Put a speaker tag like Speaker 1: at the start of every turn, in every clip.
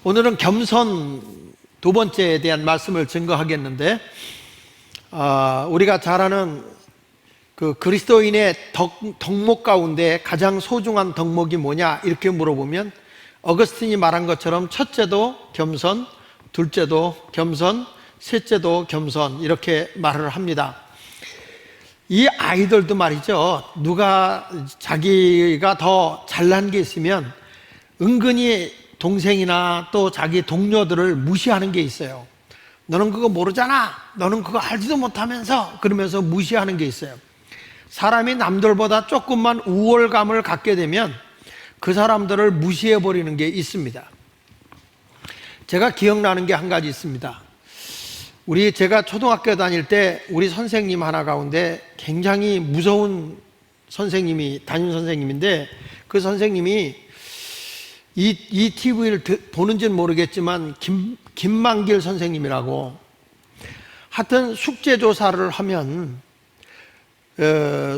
Speaker 1: 오늘은 겸손 두 번째에 대한 말씀을 증거하겠는데, 우리가 잘 아는 그 그리스도인의 덕목 가운데 가장 소중한 덕목이 뭐냐 이렇게 물어보면 어거스틴이 말한 것처럼 첫째도 겸손, 둘째도 겸손, 셋째도 겸손 이렇게 말을 합니다. 이 아이들도 말이죠, 누가 자기가 더 잘난 게 있으면 은근히 동생이나 또 자기 동료들을 무시하는 게 있어요. 너는 그거 모르잖아, 너는 그거 알지도 못하면서, 그러면서 무시하는 게 있어요. 사람이 남들보다 조금만 우월감을 갖게 되면 그 사람들을 무시해버리는 게 있습니다. 제가 기억나는 게 한 가지 있습니다. 제가 초등학교 다닐 때 우리 선생님 하나 가운데 굉장히 무서운 선생님이, 담임 선생님인데, 그 선생님이 이 TV를 보는지는 모르겠지만 김만길 선생님이라고, 하여튼 숙제조사를 하면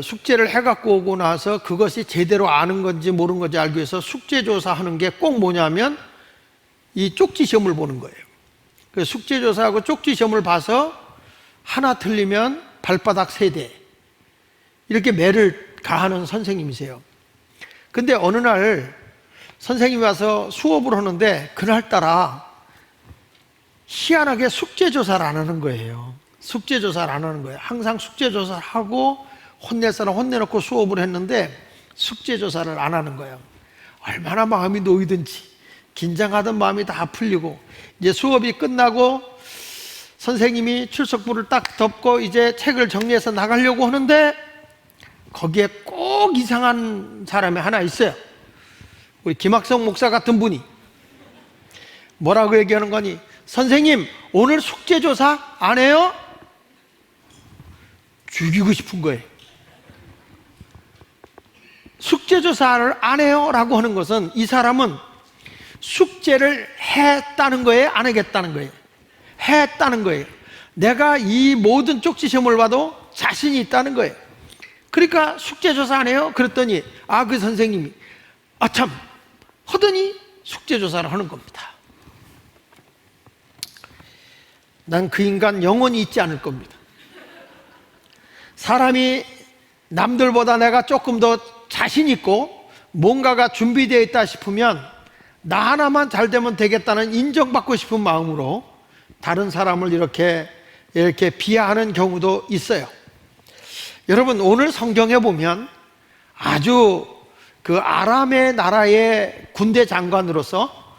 Speaker 1: 숙제를 해갖고 오고 나서 그것이 제대로 아는 건지 모르는 건지 알기 위해서 숙제조사하는 게 꼭 뭐냐면 이 쪽지시험을 보는 거예요. 그래서 숙제조사하고 쪽지시험을 봐서 하나 틀리면 발바닥 세대, 이렇게 매를 가하는 선생님이세요. 근데 어느 날 선생님이 와서 수업을 하는데 그날따라 희한하게 숙제조사를 안 하는 거예요. 숙제조사를 안 하는 거예요. 항상 숙제조사를 하고 혼낼 사람 혼내놓고 수업을 했는데 숙제조사를 안 하는 거예요. 얼마나 마음이 놓이든지 긴장하던 마음이 다 풀리고, 이제 수업이 끝나고 선생님이 출석부를 딱 덮고 이제 책을 정리해서 나가려고 하는데 거기에 꼭 이상한 사람이 하나 있어요. 우리 김학성 목사 같은 분이 뭐라고 얘기하는 거니? 선생님, 오늘 숙제조사 안 해요? 죽이고 싶은 거예요. 숙제조사를 안 해요? 라고 하는 것은 이 사람은 숙제를 했다는 거예요? 안 하겠다는 거예요? 했다는 거예요. 내가 이 모든 쪽지시험을 봐도 자신이 있다는 거예요. 그러니까 숙제조사 안 해요? 그랬더니 그 선생님이 참 하더니 숙제조사를 하는 겁니다. 난 그 인간 영원히 잊지 않을 겁니다. 사람이 남들보다 내가 조금 더 자신 있고 뭔가가 준비되어 있다 싶으면 나 하나만 잘 되면 되겠다는 인정받고 싶은 마음으로 다른 사람을 이렇게 비하하는 경우도 있어요. 여러분, 오늘 성경에 보면 아주 그 아람의 나라의 군대 장관으로서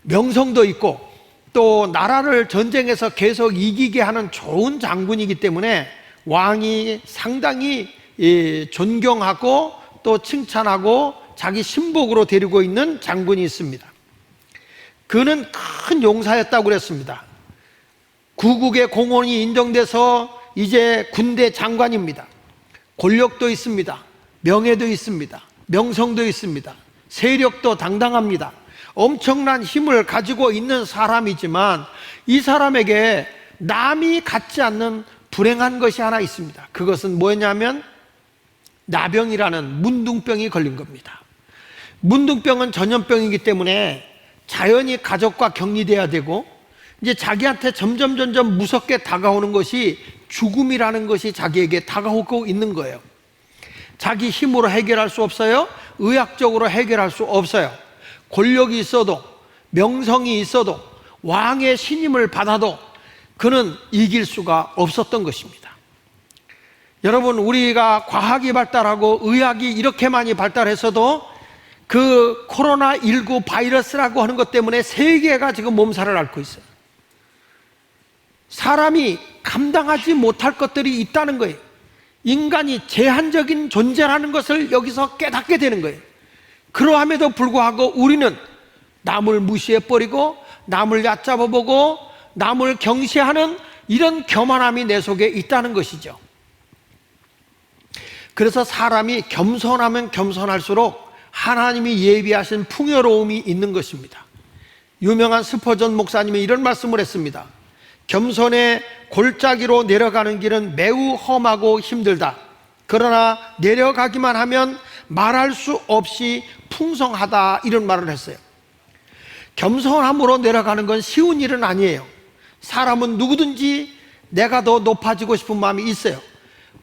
Speaker 1: 명성도 있고 또 나라를 전쟁에서 계속 이기게 하는 좋은 장군이기 때문에 왕이 상당히 존경하고 또 칭찬하고 자기 신복으로 데리고 있는 장군이 있습니다. 그는 큰 용사였다고 그랬습니다. 구국의 공헌이 인정돼서 이제 군대 장관입니다. 권력도 있습니다. 명예도 있습니다. 명성도 있습니다. 세력도 당당합니다. 엄청난 힘을 가지고 있는 사람이지만 이 사람에게 남이 갖지 않는 불행한 것이 하나 있습니다. 그것은 뭐냐면 나병이라는 문둥병이 걸린 겁니다. 문둥병은 전염병이기 때문에 자연히 가족과 격리돼야 되고, 이제 자기한테 점점 무섭게 다가오는 것이 죽음이라는 것이 자기에게 다가오고 있는 거예요. 자기 힘으로 해결할 수 없어요. 의학적으로 해결할 수 없어요. 권력이 있어도, 명성이 있어도, 왕의 신임을 받아도 그는 이길 수가 없었던 것입니다. 여러분, 우리가 과학이 발달하고 의학이 이렇게 많이 발달했어도 그 코로나19 바이러스라고 하는 것 때문에 세계가 지금 몸살을 앓고 있어요. 사람이 감당하지 못할 것들이 있다는 거예요. 인간이 제한적인 존재라는 것을 여기서 깨닫게 되는 거예요. 그러함에도 불구하고 우리는 남을 무시해버리고 남을 얕잡아보고 남을 경시하는 이런 교만함이 내 속에 있다는 것이죠. 그래서 사람이 겸손하면 겸손할수록 하나님이 예비하신 풍요로움이 있는 것입니다. 유명한 스퍼전 목사님이 이런 말씀을 했습니다. 겸손의 골짜기로 내려가는 길은 매우 험하고 힘들다. 그러나 내려가기만 하면 말할 수 없이 풍성하다, 이런 말을 했어요. 겸손함으로 내려가는 건 쉬운 일은 아니에요. 사람은 누구든지 내가 더 높아지고 싶은 마음이 있어요.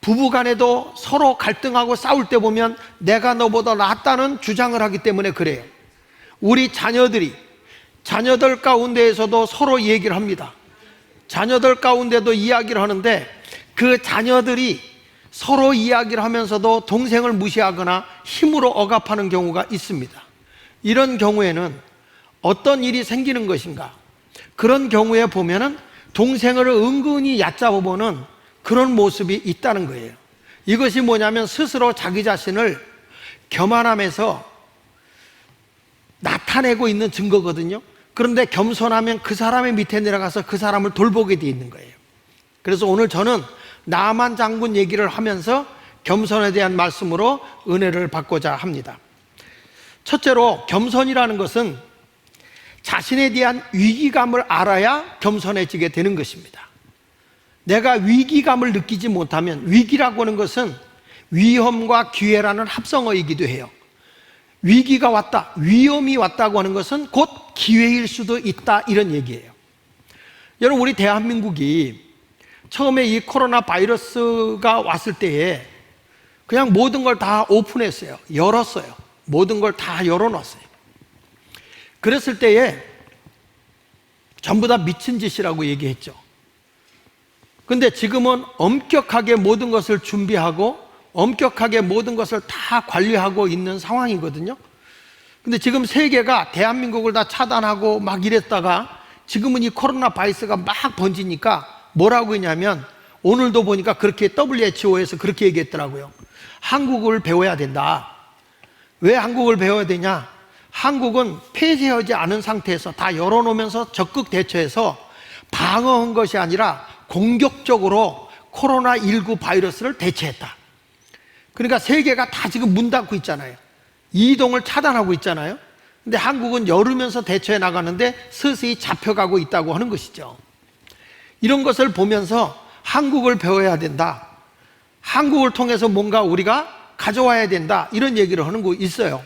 Speaker 1: 부부간에도 서로 갈등하고 싸울 때 보면 내가 너보다 낫다는 주장을 하기 때문에 그래요. 우리 자녀들 가운데에서도 서로 얘기를 합니다. 자녀들 가운데도 이야기를 하는데 그 자녀들이 서로 이야기를 하면서도 동생을 무시하거나 힘으로 억압하는 경우가 있습니다. 이런 경우에는 어떤 일이 생기는 것인가? 그런 경우에 보면은 동생을 은근히 얕잡아보는 그런 모습이 있다는 거예요. 이것이 뭐냐면 스스로 자기 자신을 교만함에서 나타내고 있는 증거거든요. 그런데 겸손하면 그 사람의 밑에 내려가서 그 사람을 돌보게 돼 있는 거예요. 그래서 오늘 저는 나만 장군 얘기를 하면서 겸손에 대한 말씀으로 은혜를 받고자 합니다. 첫째로, 겸손이라는 것은 자신에 대한 위기감을 알아야 겸손해지게 되는 것입니다. 내가 위기감을 느끼지 못하면, 위기라고 하는 것은 위험과 기회라는 합성어이기도 해요. 위기가 왔다, 위험이 왔다고 하는 것은 곧 기회일 수도 있다, 이런 얘기예요. 여러분, 우리 대한민국이 처음에 이 코로나 바이러스가 왔을 때에 그냥 모든 걸 다 오픈했어요. 열었어요. 모든 걸 다 열어놨어요. 그랬을 때에 전부 다 미친 짓이라고 얘기했죠. 근데 지금은 엄격하게 모든 것을 준비하고 엄격하게 모든 것을 다 관리하고 있는 상황이거든요. 근데 지금 세계가 대한민국을 다 차단하고 막 이랬다가 지금은 이 코로나 바이러스가 막 번지니까 뭐라고 했냐면, 오늘도 보니까 그렇게 WHO에서 그렇게 얘기했더라고요. 한국을 배워야 된다. 왜 한국을 배워야 되냐? 한국은 폐쇄하지 않은 상태에서 다 열어놓으면서 적극 대처해서 방어한 것이 아니라 공격적으로 코로나19 바이러스를 대처했다. 그러니까 세계가 다 지금 문 닫고 있잖아요. 이동을 차단하고 있잖아요. 근데 한국은 열으면서 대처해 나가는데 서서히 잡혀가고 있다고 하는 것이죠. 이런 것을 보면서 한국을 배워야 된다. 한국을 통해서 뭔가 우리가 가져와야 된다. 이런 얘기를 하는 거 있어요.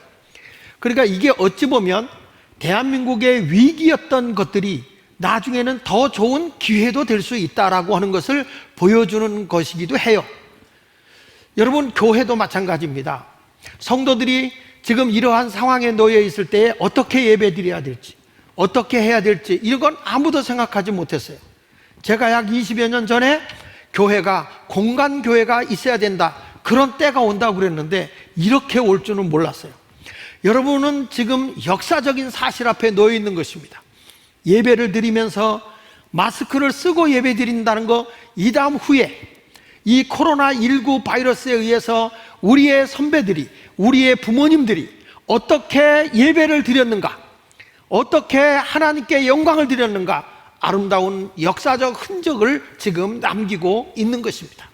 Speaker 1: 그러니까 이게 어찌 보면 대한민국의 위기였던 것들이 나중에는 더 좋은 기회도 될 수 있다라고 하는 것을 보여주는 것이기도 해요. 여러분, 교회도 마찬가지입니다. 성도들이 지금 이러한 상황에 놓여 있을 때에 어떻게 예배 드려야 될지, 어떻게 해야 될지, 이건 아무도 생각하지 못했어요. 제가 약 20여 년 전에 교회가, 공간교회가 있어야 된다, 그런 때가 온다고 그랬는데 이렇게 올 줄은 몰랐어요. 여러분은 지금 역사적인 사실 앞에 놓여 있는 것입니다. 예배를 드리면서 마스크를 쓰고 예배 드린다는 거, 이 다음 후에 이 코로나19 바이러스에 의해서 우리의 선배들이, 우리의 부모님들이 어떻게 예배를 드렸는가, 어떻게 하나님께 영광을 드렸는가, 아름다운 역사적 흔적을 지금 남기고 있는 것입니다.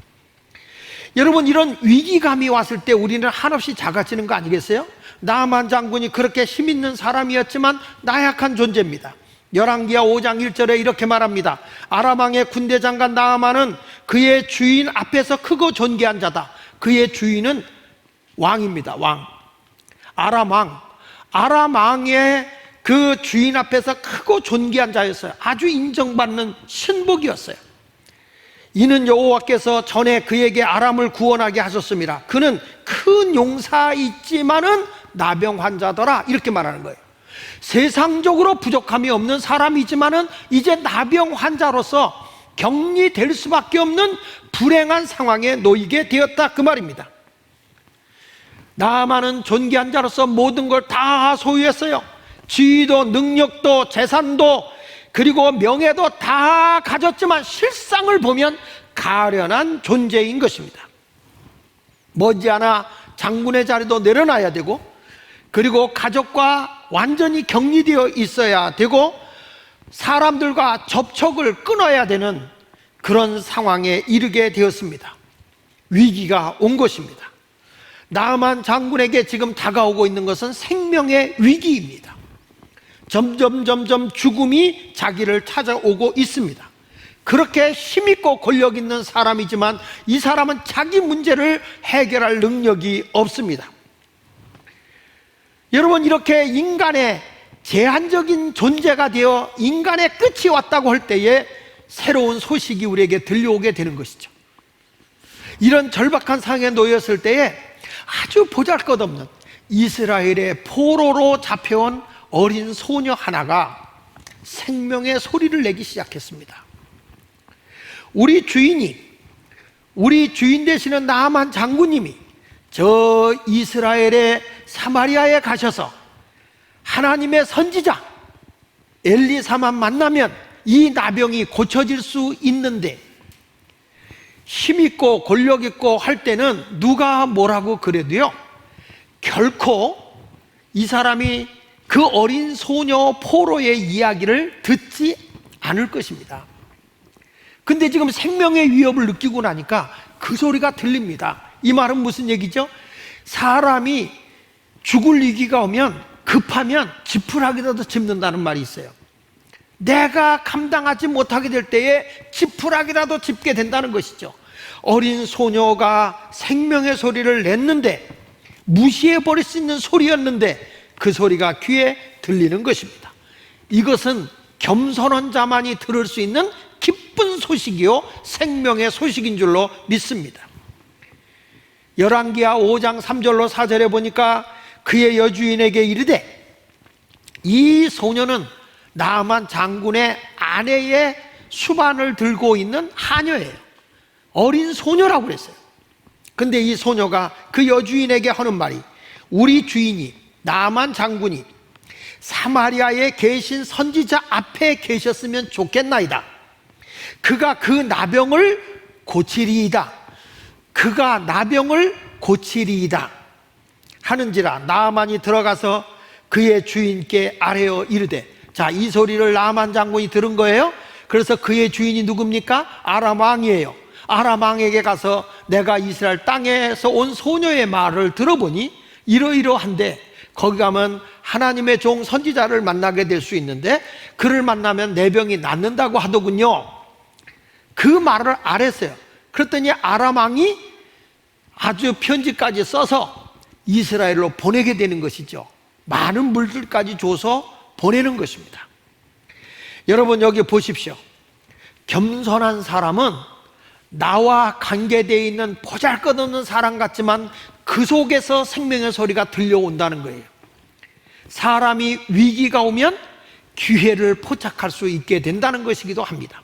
Speaker 1: 여러분, 이런 위기감이 왔을 때 우리는 한없이 작아지는 거 아니겠어요? 나아만 장군이 그렇게 힘있는 사람이었지만 나약한 존재입니다. 열왕기하 5장 1절에 이렇게 말합니다. 아람 왕의 군대 장관 나아만은 그의 주인 앞에서 크고 존귀한 자다. 그의 주인은 왕입니다. 왕. 아람 왕의 그 주인 앞에서 크고 존귀한 자였어요. 아주 인정받는 신복이었어요. 이는 여호와께서 전에 그에게 아람을 구원하게 하셨습니다. 그는 큰 용사이지만은 나병 환자더라, 이렇게 말하는 거예요. 세상적으로 부족함이 없는 사람이지만은 이제 나병 환자로서 격리될 수밖에 없는 불행한 상황에 놓이게 되었다, 그 말입니다. 나아만은 존귀한 자로서 모든 걸 다 소유했어요. 지위도 능력도 재산도 그리고 명예도 다 가졌지만 실상을 보면 가련한 존재인 것입니다. 머지않아 장군의 자리도 내려놔야 되고, 그리고 가족과 완전히 격리되어 있어야 되고, 사람들과 접촉을 끊어야 되는 그런 상황에 이르게 되었습니다. 위기가 온 것입니다. 나아만 장군에게 지금 다가오고 있는 것은 생명의 위기입니다. 점점 죽음이 자기를 찾아오고 있습니다. 그렇게 힘있고 권력 있는 사람이지만 이 사람은 자기 문제를 해결할 능력이 없습니다. 여러분, 이렇게 인간의 제한적인 존재가 되어 인간의 끝이 왔다고 할 때에 새로운 소식이 우리에게 들려오게 되는 것이죠. 이런 절박한 상황에 놓였을 때에 아주 보잘것없는 이스라엘의 포로로 잡혀온 어린 소녀 하나가 생명의 소리를 내기 시작했습니다. 우리 주인 되시는 나아만 장군님이 저 이스라엘의 사마리아에 가셔서 하나님의 선지자 엘리사만 만나면 이 나병이 고쳐질 수 있는데, 힘있고 권력있고 할 때는 누가 뭐라고 그래도요, 결코 이 사람이 그 어린 소녀 포로의 이야기를 듣지 않을 것입니다. 근데 지금 생명의 위협을 느끼고 나니까 그 소리가 들립니다. 이 말은 무슨 얘기죠? 사람이 죽을 위기가 오면 급하면 지푸라기라도 짚는다는 말이 있어요. 내가 감당하지 못하게 될 때에 지푸라기라도 짚게 된다는 것이죠. 어린 소녀가 생명의 소리를 냈는데, 무시해버릴 수 있는 소리였는데 그 소리가 귀에 들리는 것입니다. 이것은 겸손한 자만이 들을 수 있는 기쁜 소식이요 생명의 소식인 줄로 믿습니다. 열왕기하 5장 3절로 4절에 보니까 그의 여주인에게 이르되, 이 소녀는 나아만 장군의 아내의 수반을 들고 있는 하녀예요. 어린 소녀라고 그랬어요. 근데 이 소녀가 그 여주인에게 하는 말이, 우리 주인이 나아만 장군이 사마리아에 계신 선지자 앞에 계셨으면 좋겠나이다. 그가 그 나병을 고치리이다. 그가 나병을 고치리이다 하는지라 나아만이 들어가서 그의 주인께 아뢰어 이르되, 자, 이 소리를 나아만 장군이 들은 거예요. 그래서 그의 주인이 누굽니까? 아람 왕이에요. 아람 왕에게 가서 내가 이스라엘 땅에서 온 소녀의 말을 들어보니 이러이러한데, 거기 가면 하나님의 종 선지자를 만나게 될 수 있는데 그를 만나면 내 병이 낫는다고 하더군요. 그 말을 알았어요. 그랬더니 아람 왕이 아주 편지까지 써서 이스라엘로 보내게 되는 것이죠. 많은 물들까지 줘서 보내는 것입니다. 여러분, 여기 보십시오. 겸손한 사람은 나와 관계되어 있는 보잘것없는 사람 같지만 그 속에서 생명의 소리가 들려온다는 거예요. 사람이 위기가 오면 기회를 포착할 수 있게 된다는 것이기도 합니다.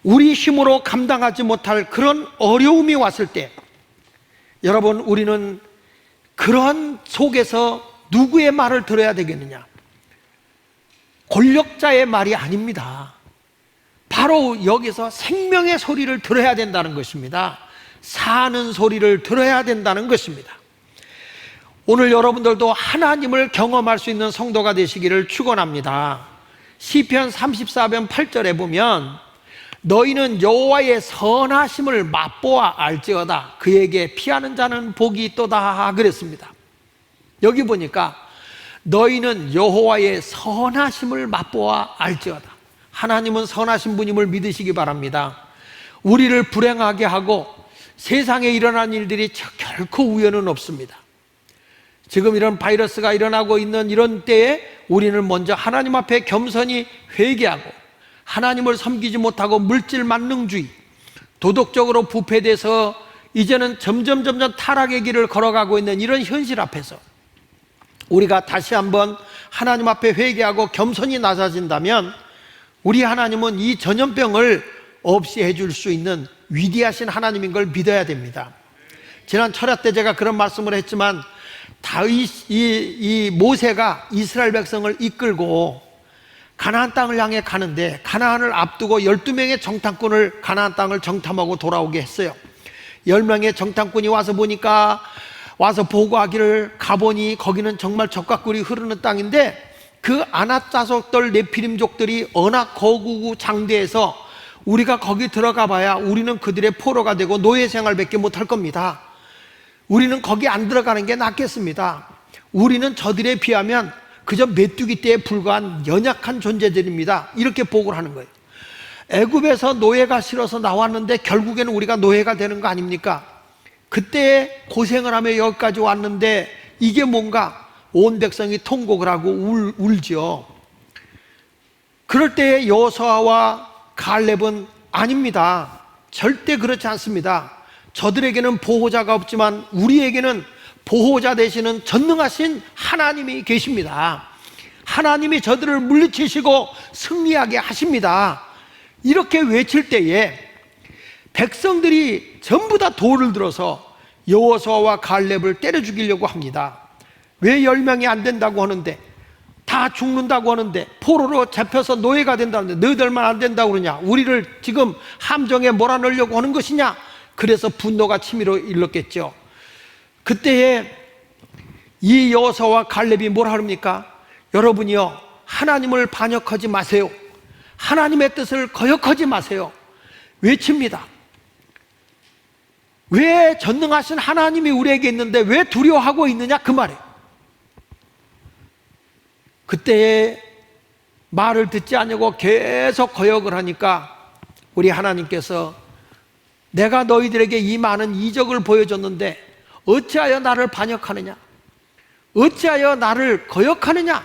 Speaker 1: 우리 힘으로 감당하지 못할 그런 어려움이 왔을 때, 여러분, 우리는 그런 속에서 누구의 말을 들어야 되겠느냐? 권력자의 말이 아닙니다. 바로 여기서 생명의 소리를 들어야 된다는 것입니다. 사는 소리를 들어야 된다는 것입니다. 오늘 여러분들도 하나님을 경험할 수 있는 성도가 되시기를 축원합니다. 시편 34편 8절에 보면 너희는 여호와의 선하심을 맛보아 알지어다. 그에게 피하는 자는 복이 있도다 그랬습니다. 여기 보니까 너희는 여호와의 선하심을 맛보아 알지어다. 하나님은 선하신 분임을 믿으시기 바랍니다. 우리를 불행하게 하고 세상에 일어난 일들이 결코 우연은 없습니다. 지금 이런 바이러스가 일어나고 있는 이런 때에 우리는 먼저 하나님 앞에 겸손히 회개하고, 하나님을 섬기지 못하고 물질 만능주의, 도덕적으로 부패돼서 이제는 점점 타락의 길을 걸어가고 있는 이런 현실 앞에서 우리가 다시 한번 하나님 앞에 회개하고 겸손히 낮아진다면 우리 하나님은 이 전염병을 없이 해줄 수 있는 위대하신 하나님인 걸 믿어야 됩니다. 지난 철야 때 제가 그런 말씀을 했지만, 이 모세가 이스라엘 백성을 이끌고 가나안 땅을 향해 가는데 가나안을 앞두고 12명의 정탐꾼을 가나안 땅을 정탐하고 돌아오게 했어요. 10명의 정탐꾼이 와서 보니까, 와서 보고하기를, 가보니 거기는 정말 젖과 꿀이 흐르는 땅인데 그 아낙 자손들 네피림족들이 워낙 거구고 장대해서 우리가 거기 들어가 봐야 우리는 그들의 포로가 되고 노예 생활밖에 못할 겁니다. 우리는 거기 안 들어가는 게 낫겠습니다. 우리는 저들에 비하면 그저 메뚜기 떼에 불과한 연약한 존재들입니다. 이렇게 보고를 하는 거예요. 애굽에서 노예가 싫어서 나왔는데 결국에는 우리가 노예가 되는 거 아닙니까? 그때 고생을 하며 여기까지 왔는데 이게 뭔가 온 백성이 통곡을 하고 울죠. 그럴 때 여호수아와 갈렙은 아닙니다. 절대 그렇지 않습니다. 저들에게는 보호자가 없지만 우리에게는 보호자 되시는 전능하신 하나님이 계십니다. 하나님이 저들을 물리치시고 승리하게 하십니다. 이렇게 외칠 때에 백성들이 전부 다 돌을 들어서 여호수아와 갈렙을 때려 죽이려고 합니다. 왜 10명이 안 된다고 하는데, 다 죽는다고 하는데, 포로로 잡혀서 노예가 된다는데 너희들만 안 된다고 그러냐, 우리를 지금 함정에 몰아넣으려고 하는 것이냐. 그래서 분노가 치밀어 일렀겠죠. 그때에 이 여호수아와 갈렙이 뭐라 합니까? 여러분이요, 하나님을 반역하지 마세요. 하나님의 뜻을 거역하지 마세요. 외칩니다. 왜 전능하신 하나님이 우리에게 있는데 왜 두려워하고 있느냐, 그 말이에요. 그때에 말을 듣지 않냐고 계속 거역을 하니까 우리 하나님께서 내가 너희들에게 이 많은 이적을 보여줬는데 어찌하여 나를 반역하느냐, 어찌하여 나를 거역하느냐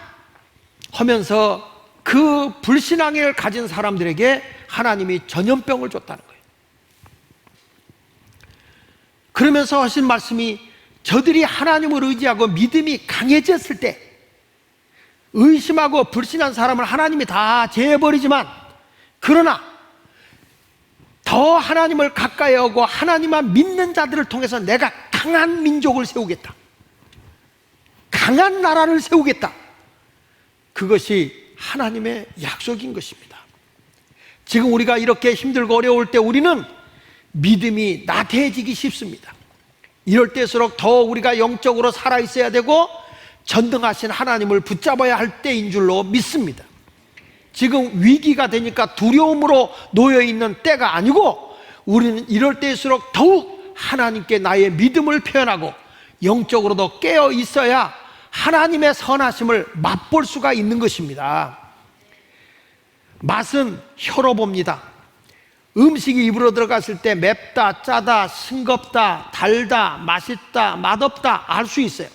Speaker 1: 하면서 그 불신앙을 가진 사람들에게 하나님이 전염병을 줬다는 거예요. 그러면서 하신 말씀이, 저들이 하나님을 의지하고 믿음이 강해졌을 때 의심하고 불신한 사람을 하나님이 다 제해버리지만, 그러나 더 하나님을 가까이 하고 하나님만 믿는 자들을 통해서 내가 강한 민족을 세우겠다, 강한 나라를 세우겠다. 그것이 하나님의 약속인 것입니다. 지금 우리가 이렇게 힘들고 어려울 때 우리는 믿음이 나태해지기 쉽습니다. 이럴 때일수록 더 우리가 영적으로 살아있어야 되고 전능하신 하나님을 붙잡아야 할 때인 줄로 믿습니다. 지금 위기가 되니까 두려움으로 놓여있는 때가 아니고, 우리는 이럴 때일수록 더욱 하나님께 나의 믿음을 표현하고 영적으로도 깨어 있어야 하나님의 선하심을 맛볼 수가 있는 것입니다. 맛은 혀로 봅니다. 음식이 입으로 들어갔을 때 맵다, 짜다, 싱겁다, 달다, 맛있다, 맛없다 알 수 있어요.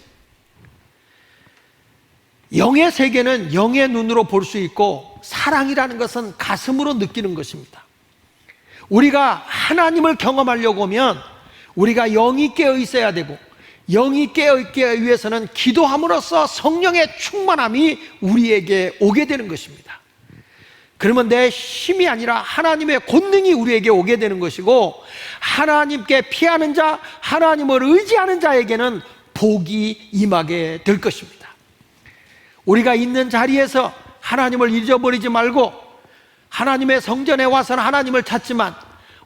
Speaker 1: 영의 세계는 영의 눈으로 볼 수 있고, 사랑이라는 것은 가슴으로 느끼는 것입니다. 우리가 하나님을 경험하려고 하면 우리가 영이 깨어 있어야 되고, 영이 깨어 있기 위해서는 기도함으로써 성령의 충만함이 우리에게 오게 되는 것입니다. 그러면 내 힘이 아니라 하나님의 권능이 우리에게 오게 되는 것이고, 하나님께 피하는 자, 하나님을 의지하는 자에게는 복이 임하게 될 것입니다. 우리가 있는 자리에서 하나님을 잊어버리지 말고, 하나님의 성전에 와서는 하나님을 찾지만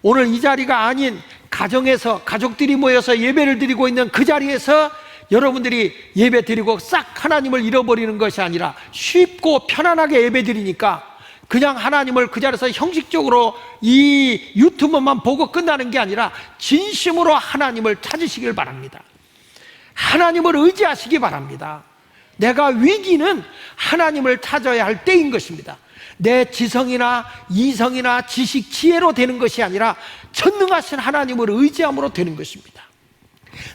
Speaker 1: 오늘 이 자리가 아닌 가정에서 가족들이 모여서 예배를 드리고 있는 그 자리에서 여러분들이 예배 드리고 싹 하나님을 잃어버리는 것이 아니라, 쉽고 편안하게 예배 드리니까 그냥 하나님을 그 자리에서 형식적으로 이 유튜브만 보고 끝나는 게 아니라 진심으로 하나님을 찾으시길 바랍니다. 하나님을 의지하시기 바랍니다. 내가 위기는 하나님을 찾아야 할 때인 것입니다. 내 지성이나 이성이나 지식, 지혜로 되는 것이 아니라 전능하신 하나님을 의지함으로 되는 것입니다.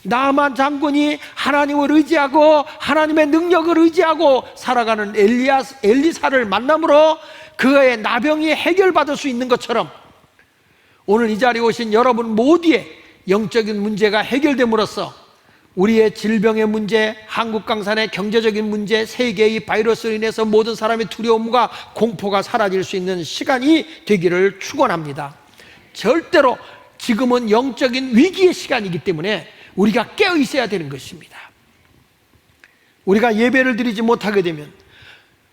Speaker 1: 나만 장군이 하나님을 의지하고 하나님의 능력을 의지하고 살아가는 엘리사를 만남으로 그의 나병이 해결받을 수 있는 것처럼, 오늘 이 자리에 오신 여러분 모두의 영적인 문제가 해결됨으로써 우리의 질병의 문제, 한국 강산의 경제적인 문제, 세계의 바이러스로 인해서 모든 사람의 두려움과 공포가 사라질 수 있는 시간이 되기를 축원합니다. 절대로 지금은 영적인 위기의 시간이기 때문에 우리가 깨어 있어야 되는 것입니다. 우리가 예배를 드리지 못하게 되면,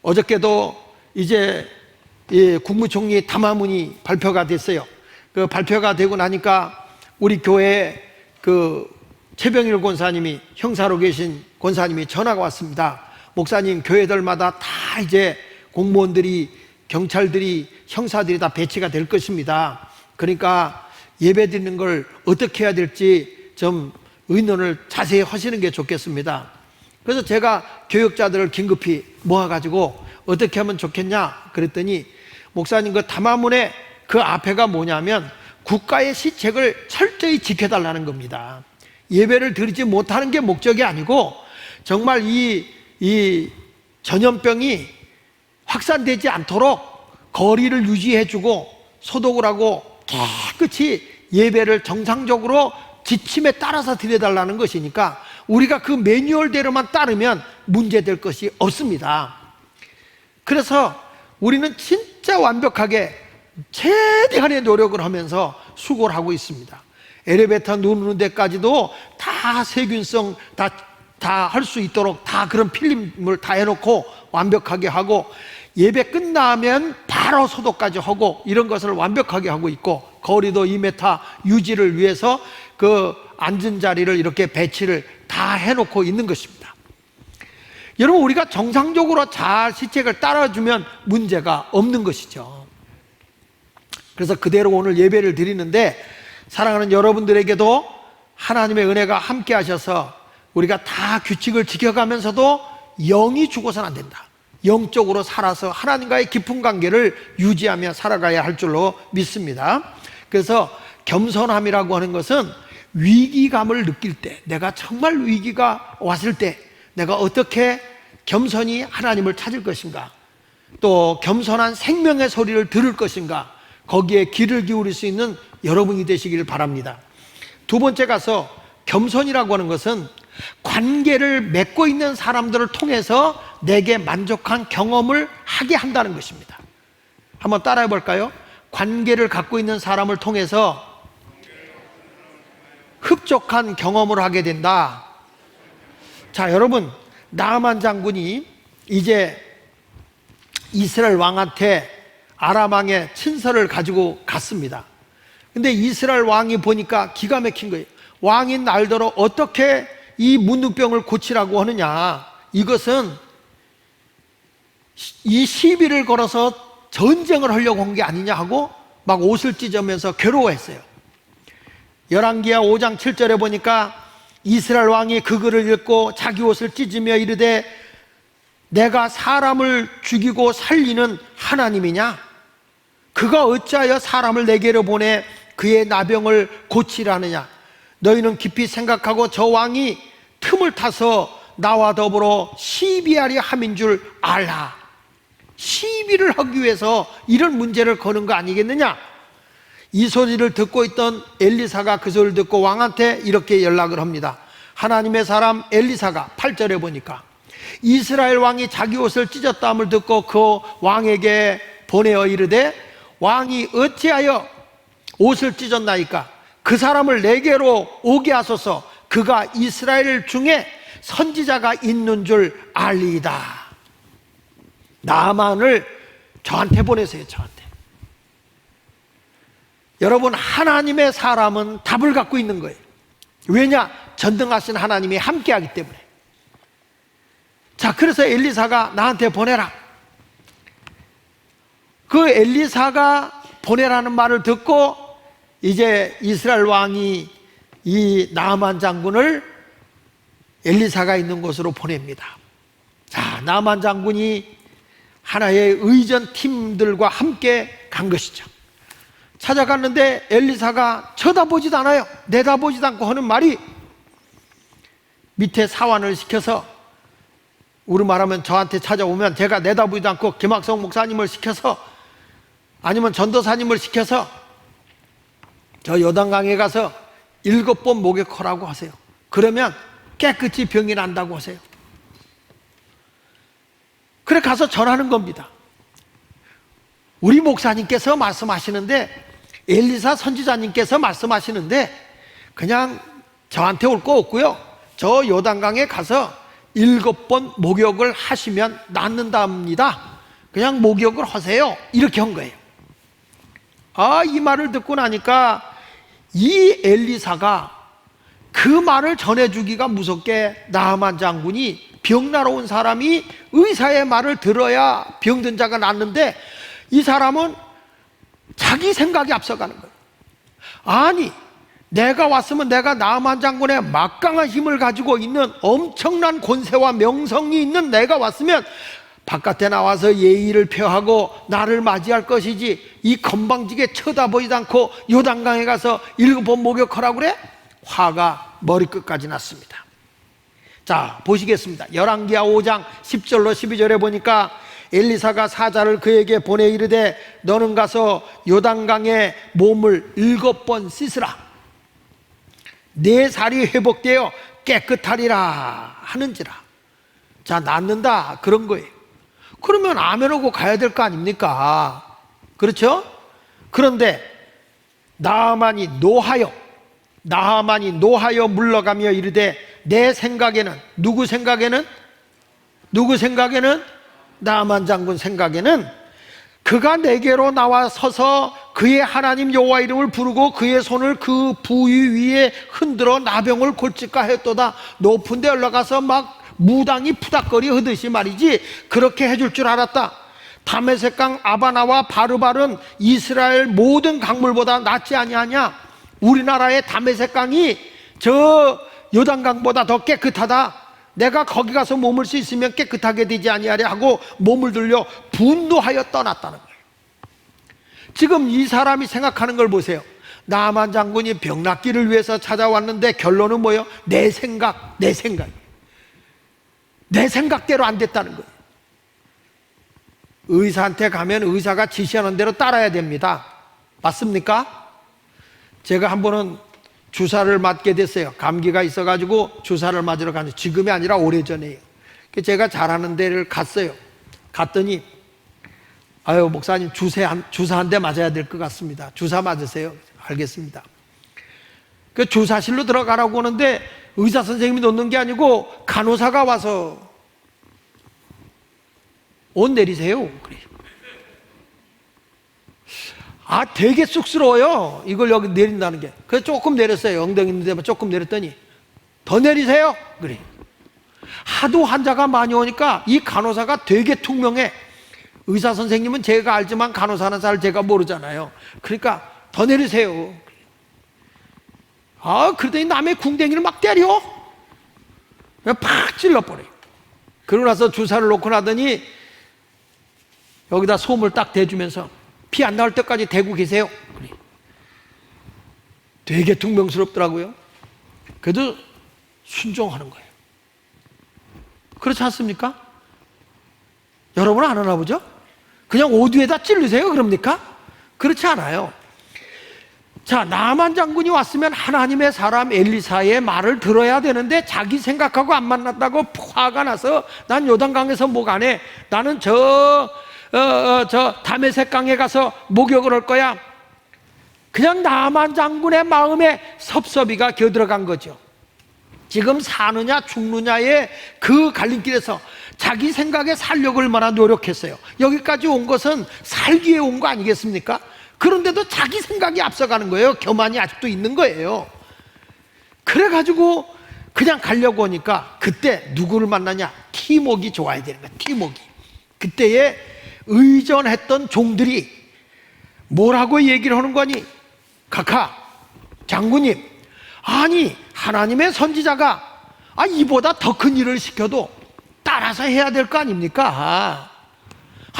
Speaker 1: 어저께도 이제 국무총리 담화문이 발표가 됐어요. 그 발표가 되고 나니까 우리 교회 최병일 권사님이, 형사로 계신 권사님이 전화가 왔습니다. 목사님, 교회들마다 다 이제 공무원들이, 경찰들이, 형사들이 다 배치가 될 것입니다. 그러니까 예배 드리는 걸 어떻게 해야 될지 좀 의논을 자세히 하시는 게 좋겠습니다. 그래서 제가 교역자들을 긴급히 모아가지고 어떻게 하면 좋겠냐 그랬더니, 목사님, 그 담화문에 그 앞에가 뭐냐면 국가의 시책을 철저히 지켜달라는 겁니다. 예배를 드리지 못하는 게 목적이 아니고, 정말 이 이 전염병이 확산되지 않도록 거리를 유지해주고 소독을 하고 깨끗이 예배를 정상적으로 지침에 따라서 드려달라는 것이니까 우리가 그 매뉴얼대로만 따르면 문제될 것이 없습니다. 그래서 우리는 진짜 완벽하게 최대한의 노력을 하면서 수고를 하고 있습니다. 엘리베이터 누르는 데까지도 다 세균성 다 할 수 있도록 다 그런 필름을 다 해놓고 완벽하게 하고, 예배 끝나면 바로 소독까지 하고, 이런 것을 완벽하게 하고 있고, 거리도 2m 유지를 위해서 그 앉은 자리를 이렇게 배치를 다 해놓고 있는 것입니다. 여러분, 우리가 정상적으로 잘 시책을 따라주면 문제가 없는 것이죠. 그래서 그대로 오늘 예배를 드리는데, 사랑하는 여러분들에게도 하나님의 은혜가 함께 하셔서 우리가 다 규칙을 지켜가면서도 영이 죽어서는 안 된다. 영적으로 살아서 하나님과의 깊은 관계를 유지하며 살아가야 할 줄로 믿습니다. 그래서 겸손함이라고 하는 것은 위기감을 느낄 때, 내가 정말 위기가 왔을 때 내가 어떻게 겸손히 하나님을 찾을 것인가, 또 겸손한 생명의 소리를 들을 것인가, 거기에 귀를 기울일 수 있는 여러분이 되시길 바랍니다. 두 번째 가서, 겸손이라고 하는 것은 관계를 맺고 있는 사람들을 통해서 내게 만족한 경험을 하게 한다는 것입니다. 한번 따라해 볼까요? 관계를 갖고 있는 사람을 통해서 흡족한 경험을 하게 된다. 자, 여러분, 나아만 장군이 이제 이스라엘 왕한테 아람 왕의 친서를 가지고 갔습니다. 근데 이스라엘 왕이 보니까 기가 막힌 거예요. 왕인 날더러 어떻게 이 문둥병을 고치라고 하느냐, 이것은 이 시비를 걸어서 전쟁을 하려고 한 게 아니냐 하고 막 옷을 찢으면서 괴로워했어요. 열왕기하 5장 7절에 보니까 이스라엘 왕이 그 글을 읽고 자기 옷을 찢으며 이르되, 내가 사람을 죽이고 살리는 하나님이냐? 그가 어찌하여 사람을 내게로 보내 그의 나병을 고치라느냐? 너희는 깊이 생각하고 저 왕이 틈을 타서 나와 더불어 시비하려 함인 줄 알라. 시비를 하기 위해서 이런 문제를 거는 거 아니겠느냐? 이 소리를 듣고 있던 엘리사가 그 소리를 듣고 왕한테 이렇게 연락을 합니다. 하나님의 사람 엘리사가 8절에 보니까 이스라엘 왕이 자기 옷을 찢었다함을 듣고 그 왕에게 보내어 이르되, 왕이 어찌하여 옷을 찢었나이까? 그 사람을 내게로 오게 하소서. 그가 이스라엘 중에 선지자가 있는 줄 알리이다. 나만을 저한테 보내세요. 저한테. 여러분, 하나님의 사람은 답을 갖고 있는 거예요. 왜냐? 전능하신 하나님이 함께하기 때문에. 자, 그래서 엘리사가 나한테 보내라. 그 엘리사가 보내라는 말을 듣고 이제 이스라엘 왕이 이 나아만 장군을 엘리사가 있는 곳으로 보냅니다. 자, 나아만 장군이 하나의 의전 팀들과 함께 간 것이죠. 찾아갔는데 엘리사가 쳐다보지도 않아요. 내다보지도 않고 하는 말이, 밑에 사환을 시켜서, 우리 말하면 저한테 찾아오면 제가 내다보지도 않고 김학성 목사님을 시켜서, 아니면 전도사님을 시켜서 저 요단강에 가서 7번 목욕하라고 하세요. 그러면 깨끗이 병이 난다고 하세요. 그래 가서 전하는 겁니다. 우리 목사님께서 말씀하시는데, 엘리사 선지자님께서 말씀하시는데 그냥 저한테 올 거 없고요, 저 요단강에 가서 7번 목욕을 하시면 낫는답니다. 그냥 목욕을 하세요. 이렇게 한 거예요. 아, 이 말을 듣고 나니까 이 엘리사가 그 말을 전해주기가 무섭게, 나아만 장군이 병나러 온 사람이 의사의 말을 들어야 병든 자가 낫는데, 이 사람은 자기 생각이 앞서가는 거예요. 아니, 내가 왔으면 내가 나아만 장군의 막강한 힘을 가지고 있는 엄청난 권세와 명성이 있는 내가 왔으면 바깥에 나와서 예의를 표하고 나를 맞이할 것이지, 이 건방지게 쳐다보지도 않고 요단강에 가서 7번 목욕하라고 그래? 화가 머리끝까지 났습니다. 자, 보시겠습니다. 열왕기하 5장 10절로 12절에 보니까 엘리사가 사자를 그에게 보내 이르되 너는 가서 요단강에 몸을 7번 씻으라. 내 살이 회복되어 깨끗하리라 하는지라. 자, 낫는다 그런 거예요. 그러면 아멘하고 가야 될 거 아닙니까? 그렇죠? 그런데 나하만이 노하여 물러가며 이르되 내 생각에는, 누구 생각에는? 나하만 장군 생각에는 그가 내게로 나와 서서 그의 하나님 여호와 이름을 부르고 그의 손을 그 부위 위에 흔들어 나병을 골칠까 했도다. 높은 데 올라가서 막 무당이 푸닥거리 하듯이 말이지, 그렇게 해줄 줄 알았다. 다메섹강 아바나와 바르발은 이스라엘 모든 강물보다 낫지 아니하냐? 우리나라의 다메섹강이 저 요단강보다 더 깨끗하다. 내가 거기 가서 몸을 씻으면 깨끗하게 되지 아니하랴 하고 몸을 들려 분노하여 떠났다는 거예요. 지금 이 사람이 생각하는 걸 보세요. 나하만 장군이 병 낫기를 위해서 찾아왔는데 결론은 뭐예요? 내 생각대로 안 됐다는 거예요. 의사한테 가면 의사가 지시하는 대로 따라야 됩니다. 맞습니까? 제가 한 번은 주사를 맞게 됐어요. 감기가 있어가지고 주사를 맞으러 갔는데, 지금이 아니라 오래전에요. 제가 잘하는 데를 갔어요. 갔더니 아유 목사님 주사 한 대 맞아야 될 것 같습니다. 주사 맞으세요. 알겠습니다. 그 주사실로 들어가라고 하는데 의사 선생님이 놓는 게 아니고 간호사가 와서 옷 내리세요. 그래. 아, 되게 쑥스러워요. 이걸 여기 내린다는 게. 그래서 조금 내렸어요. 엉덩이 있는 데만 조금 내렸더니 더 내리세요. 그래. 하도 환자가 많이 오니까 이 간호사가 되게 퉁명해. 의사 선생님은 제가 알지만 간호사는 잘 제가 모르잖아요. 그러니까 더 내리세요. 아, 그러더니 남의 궁뎅이를 막 때려. 팍 찔러버려요. 그러고 나서 주사를 놓고 나더니 여기다 솜을 딱 대주면서 피 안 나올 때까지 대고 계세요. 그래. 되게 퉁명스럽더라고요. 그래도 순종하는 거예요. 그렇지 않습니까? 여러분은 안 하나 보죠? 그냥 오두에다 찔르세요 그럽니까? 그렇지 않아요. 자, 나하만 장군이 왔으면 하나님의 사람 엘리사의 말을 들어야 되는데 자기 생각하고 안 만났다고 화가 나서 난 요단강에서 목 안 해. 나는 저 다메섹강에 가서 목욕을 할 거야. 그냥 나하만 장군의 마음에 섭섭이가 겨들어간 거죠. 지금 사느냐 죽느냐의 그 갈림길에서 자기 생각에 살려고 얼마나 노력했어요. 여기까지 온 것은 살기 위해 온 거 아니겠습니까? 그런데도 자기 생각이 앞서가는 거예요. 교만이 아직도 있는 거예요. 그래가지고 그냥 가려고 하니까 그때 누구를 만나냐? 티목이 좋아야 되는 거야. 티목이. 그때에 의존했던 종들이 뭐라고 얘기를 하는 거니? 카카 장군님, 아니 하나님의 선지자가 이보다 더 큰 일을 시켜도 따라서 해야 될 거 아닙니까?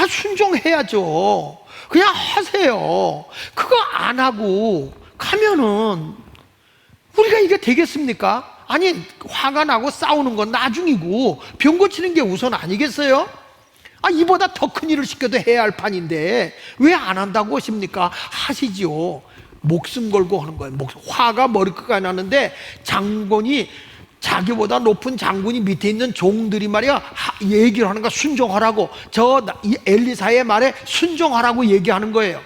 Speaker 1: 순종해야죠. 그냥 하세요. 그거 안 하고 가면은 우리가 이게 되겠습니까? 아니 화가 나고 싸우는 건 나중이고 병 고치는 게 우선 아니겠어요? 이보다 더 큰 일을 시켜도 해야 할 판인데 왜 안 한다고 하십니까? 하시지요. 목숨 걸고 하는 거예요. 화가 머리끝까지 나는데 장군이, 자기보다 높은 장군이 밑에 있는 종들이 말이야 얘기를 하는 거 순종하라고, 이 엘리사의 말에 순종하라고 얘기하는 거예요.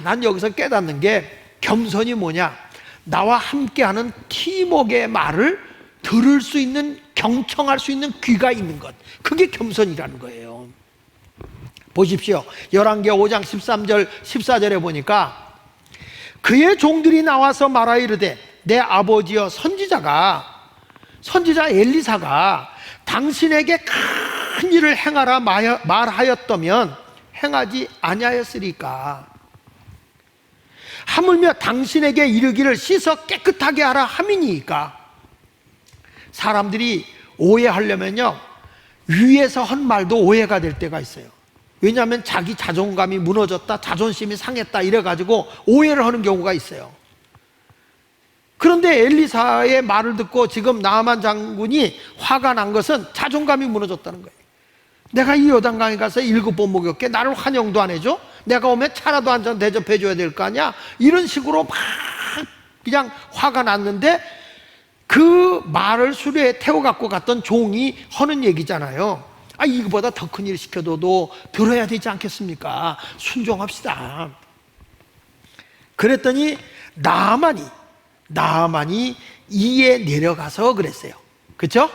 Speaker 1: 난 여기서 깨닫는 게 겸손이 뭐냐? 나와 함께하는 팀워크의 말을 들을 수 있는, 경청할 수 있는 귀가 있는 것, 그게 겸손이라는 거예요. 보십시오. 열왕기하 5장 13절 14절에 보니까 그의 종들이 나와서 말하 이르되 내 아버지여 선지자 엘리사가 당신에게 큰 일을 행하라 말하였다면 행하지 아니하였으리까? 하물며 당신에게 이르기를 씻어 깨끗하게 하라 함이니까. 사람들이 오해하려면요 위에서 한 말도 오해가 될 때가 있어요. 왜냐하면 자기 자존감이 무너졌다, 자존심이 상했다 이래가지고 오해를 하는 경우가 있어요. 그런데 엘리사의 말을 듣고 지금 나아만 장군이 화가 난 것은 자존감이 무너졌다는 거예요. 내가 이 요단강에 가서 7번 목욕게 나를 환영도 안 해줘? 내가 오면 차라도 한 잔 대접해 줘야 될 거 아니야? 이런 식으로 막 그냥 화가 났는데, 그 말을 수레에 태워 갖고 갔던 종이 하는 얘기잖아요. 이거보다 더 큰 일 시켜도 들어야 되지 않겠습니까? 순종합시다. 그랬더니 나아만이 이에 내려가서 그랬어요. 그렇죠?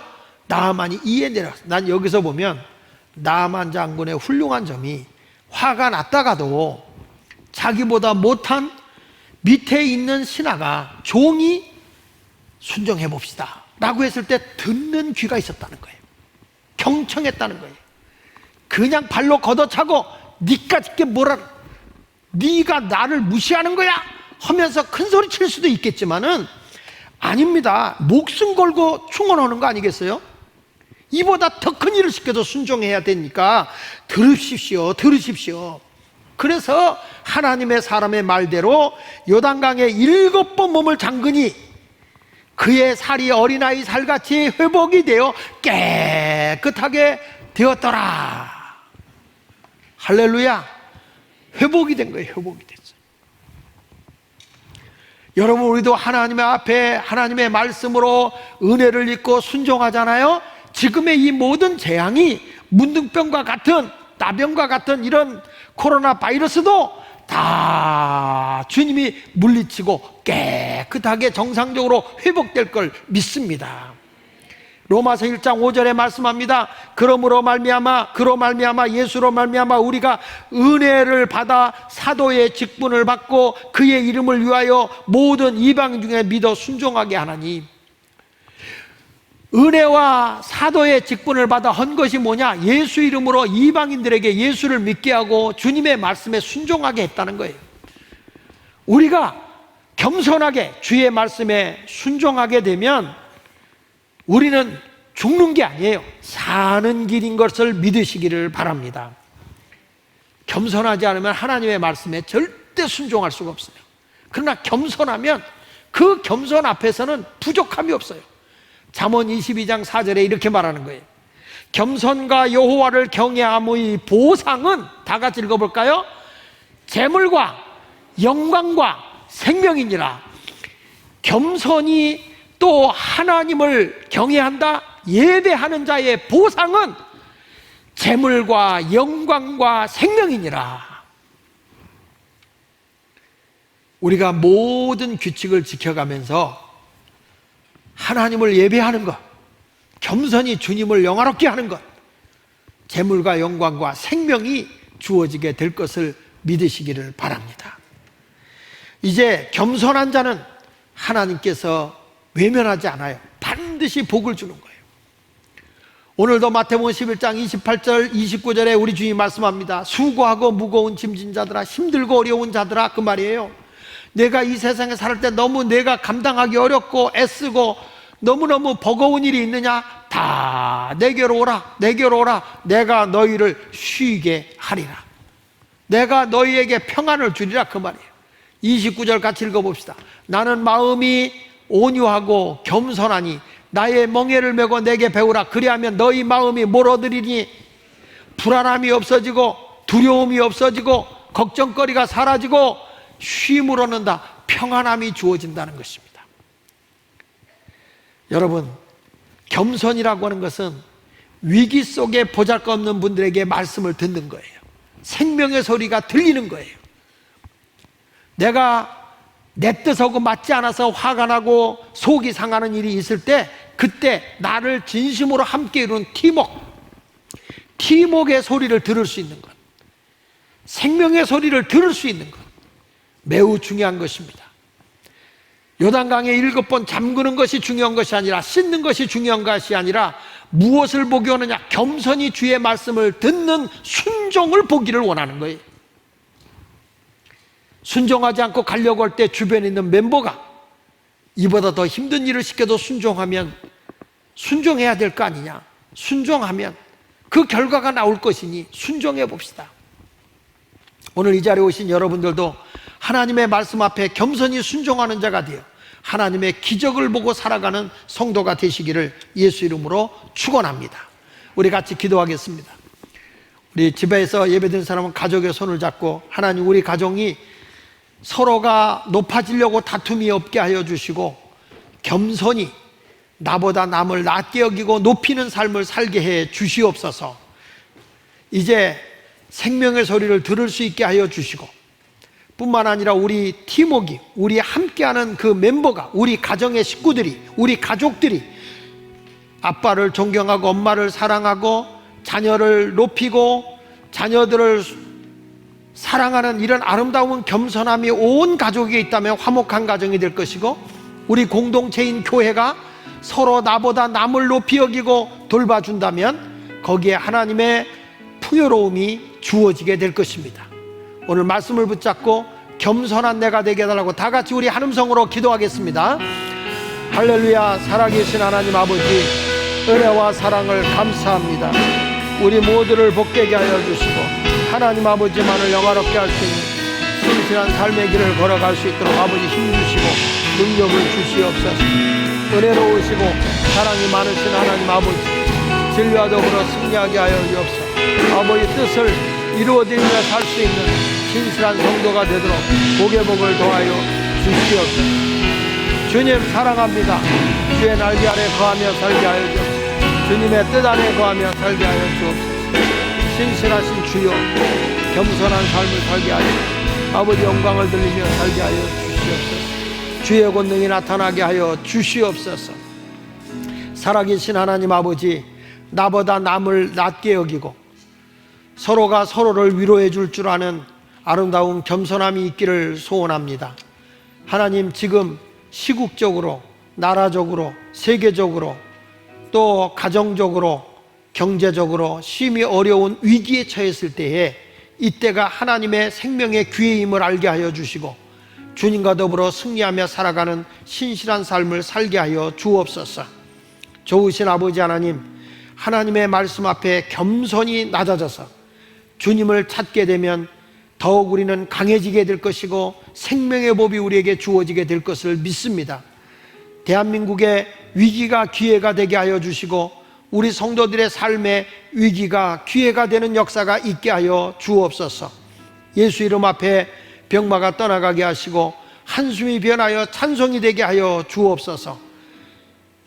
Speaker 1: 나아만이 이에 내려가서. 난 여기서 보면 나아만 장군의 훌륭한 점이, 화가 났다가도 자기보다 못한 밑에 있는 신하가, 종이 순종해 봅시다 라고 했을 때 듣는 귀가 있었다는 거예요. 경청했다는 거예요. 그냥 발로 걷어차고 니까 짓게 뭐라, 네가 나를 무시하는 거야 하면서 큰 소리 칠 수도 있겠지만은, 아닙니다. 목숨 걸고 충원하는 거 아니겠어요? 이보다 더 큰 일을 시켜도 순종해야 되니까 들으십시오. 그래서 하나님의 사람의 말대로 요단강에 7번 몸을 잠그니 그의 살이 어린아이 살같이 회복이 되어 깨끗하게 되었더라. 할렐루야. 회복이 된 거예요. 회복이 됐어요. 여러분, 우리도 하나님의 앞에 하나님의 말씀으로 은혜를 입고 순종하잖아요. 지금의 이 모든 재앙이 문둥병과 같은, 나병과 같은 이런 코로나 바이러스도 다 주님이 물리치고 깨끗하게 정상적으로 회복될 걸 믿습니다. 로마서 1장 5절에 말씀합니다. 그로 말미암아 예수로 말미암아 우리가 은혜를 받아 사도의 직분을 받고 그의 이름을 위하여 모든 이방 중에 믿어 순종하게 하나니. 은혜와 사도의 직분을 받아 한 것이 뭐냐? 예수 이름으로 이방인들에게 예수를 믿게 하고 주님의 말씀에 순종하게 했다는 거예요. 우리가 겸손하게 주의 말씀에 순종하게 되면 우리는 죽는 게 아니에요. 사는 길인 것을 믿으시기를 바랍니다. 겸손하지 않으면 하나님의 말씀에 절대 순종할 수가 없어요. 그러나 겸손하면 그 겸손 앞에서는 부족함이 없어요. 잠언 22장 4절에 이렇게 말하는 거예요. 겸손과 여호와를 경외함의 보상은, 다 같이 읽어볼까요? 재물과 영광과 생명이니라. 겸손이 또 하나님을 경외한다, 예배하는 자의 보상은 재물과 영광과 생명이니라. 우리가 모든 규칙을 지켜가면서 하나님을 예배하는 것, 겸손히 주님을 영화롭게 하는 것, 재물과 영광과 생명이 주어지게 될 것을 믿으시기를 바랍니다. 이제 겸손한 자는 하나님께서 외면하지 않아요. 반드시 복을 주는 거예요. 오늘도 마태복음 11장 28절 29절에 우리 주님이 말씀합니다. 수고하고 무거운 짐진 자들아, 힘들고 어려운 자들아, 그 말이에요. 내가 이 세상에 살 때 너무 내가 감당하기 어렵고 애쓰고 너무너무 버거운 일이 있느냐? 다 내게로 오라, 내게로 오라. 내가 너희를 쉬게 하리라. 내가 너희에게 평안을 주리라, 그 말이에요. 29절 같이 읽어봅시다. 나는 마음이 온유하고 겸손하니 나의 멍에를 메고 내게 배우라. 그리하면 너희 마음이 뭘 얻으리니? 불안함이 없어지고 두려움이 없어지고 걱정거리가 사라지고 쉼을 얻는다. 평안함이 주어진다는 것입니다. 여러분, 겸손이라고 하는 것은 위기 속에 보잘것없는 분들에게 말씀을 듣는 거예요. 생명의 소리가 들리는 거예요. 내가 내 뜻하고 맞지 않아서 화가 나고 속이 상하는 일이 있을 때, 그때 나를 진심으로 함께 이루는 팀웍의 소리를 들을 수 있는 것, 생명의 소리를 들을 수 있는 것, 매우 중요한 것입니다. 요단강에 7번 잠그는 것이 중요한 것이 아니라, 씻는 것이 중요한 것이 아니라 무엇을 보기 원하냐? 겸손히 주의 말씀을 듣는 순종을 보기를 원하는 거예요. 순종하지 않고 가려고 할 때 주변에 있는 멤버가 이보다 더 힘든 일을 시켜도 순종하면 순종해야 될 거 아니냐? 순종하면 그 결과가 나올 것이니 순종해 봅시다. 오늘 이 자리에 오신 여러분들도 하나님의 말씀 앞에 겸손히 순종하는 자가 되어 하나님의 기적을 보고 살아가는 성도가 되시기를 예수 이름으로 축원합니다. 우리 같이 기도하겠습니다. 우리 집에서 예배드린 사람은 가족의 손을 잡고, 하나님, 우리 가정이 서로가 높아지려고 다툼이 없게 하여 주시고 겸손히 나보다 남을 낮게 여기고 높이는 삶을 살게 해 주시옵소서. 이제 생명의 소리를 들을 수 있게 하여 주시고, 뿐만 아니라 우리 팀워크, 우리 함께하는 그 멤버가, 우리 가정의 식구들이, 우리 가족들이 아빠를 존경하고 엄마를 사랑하고 자녀를 높이고 자녀들을 사랑하는 이런 아름다운 겸손함이 온 가족에 있다면 화목한 가정이 될 것이고, 우리 공동체인 교회가 서로 나보다 남을 높이 여기고 돌봐준다면 거기에 하나님의 풍요로움이 주어지게 될 것입니다. 오늘 말씀을 붙잡고 겸손한 내가 되게 해달라고 다 같이 우리 한 음성으로 기도하겠습니다. 할렐루야. 살아계신 하나님 아버지, 은혜와 사랑을 감사합니다. 우리 모두를 복되게 하여 주시고 하나님 아버지만을 영화롭게 할 수 있는 신실한 삶의 길을 걸어갈 수 있도록 아버지 힘주시고 능력을 주시옵소서. 은혜로우시고 사랑이 많으신 하나님 아버지, 진리와 더불어 승리하게 하여 주옵소서. 아버지 뜻을 이루어드리며 살 수 있는 신실한 성도가 되도록 복의 복을 더하여 주시옵소서. 주님 사랑합니다. 주의 날개 아래 거하며 살게 하여 주옵소서. 주님의 뜻 안에 거하며 살게 하여 주옵소서. 신실하신 주여, 겸손한 삶을 살게 하여 아버지 영광을 들리며 살게 하여 주시옵소서. 주의 권능이 나타나게 하여 주시옵소서. 살아계신 하나님 아버지, 나보다 남을 낮게 여기고 서로가 서로를 위로해 줄 줄 아는 아름다운 겸손함이 있기를 소원합니다. 하나님, 지금 시국적으로, 나라적으로, 세계적으로, 또 가정적으로, 경제적으로 심히 어려운 위기에 처했을 때에 이때가 하나님의 생명의 기회임을 알게 하여 주시고 주님과 더불어 승리하며 살아가는 신실한 삶을 살게 하여 주옵소서. 좋으신 아버지 하나님, 하나님의 말씀 앞에 겸손히 낮아져서 주님을 찾게 되면 더욱 우리는 강해지게 될 것이고 생명의 법이 우리에게 주어지게 될 것을 믿습니다. 대한민국의 위기가 기회가 되게 하여 주시고 우리 성도들의 삶의 위기가 기회가 되는 역사가 있게 하여 주옵소서. 예수 이름 앞에 병마가 떠나가게 하시고 한숨이 변하여 찬송이 되게 하여 주옵소서.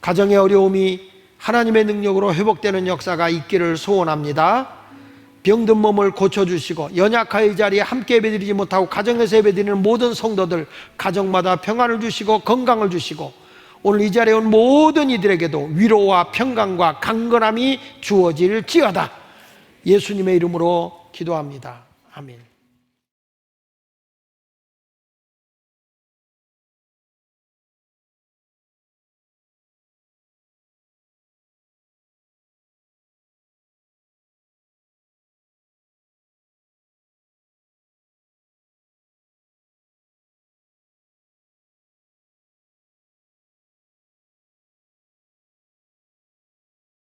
Speaker 1: 가정의 어려움이 하나님의 능력으로 회복되는 역사가 있기를 소원합니다. 병든 몸을 고쳐주시고 연약한 자리에 함께 예배드리지 못하고 가정에서 예배드리는 모든 성도들 가정마다 평안을 주시고 건강을 주시고 오늘 이 자리에 온 모든 이들에게도 위로와 평강과 강건함이 주어질지어다. 예수님의 이름으로 기도합니다. 아멘.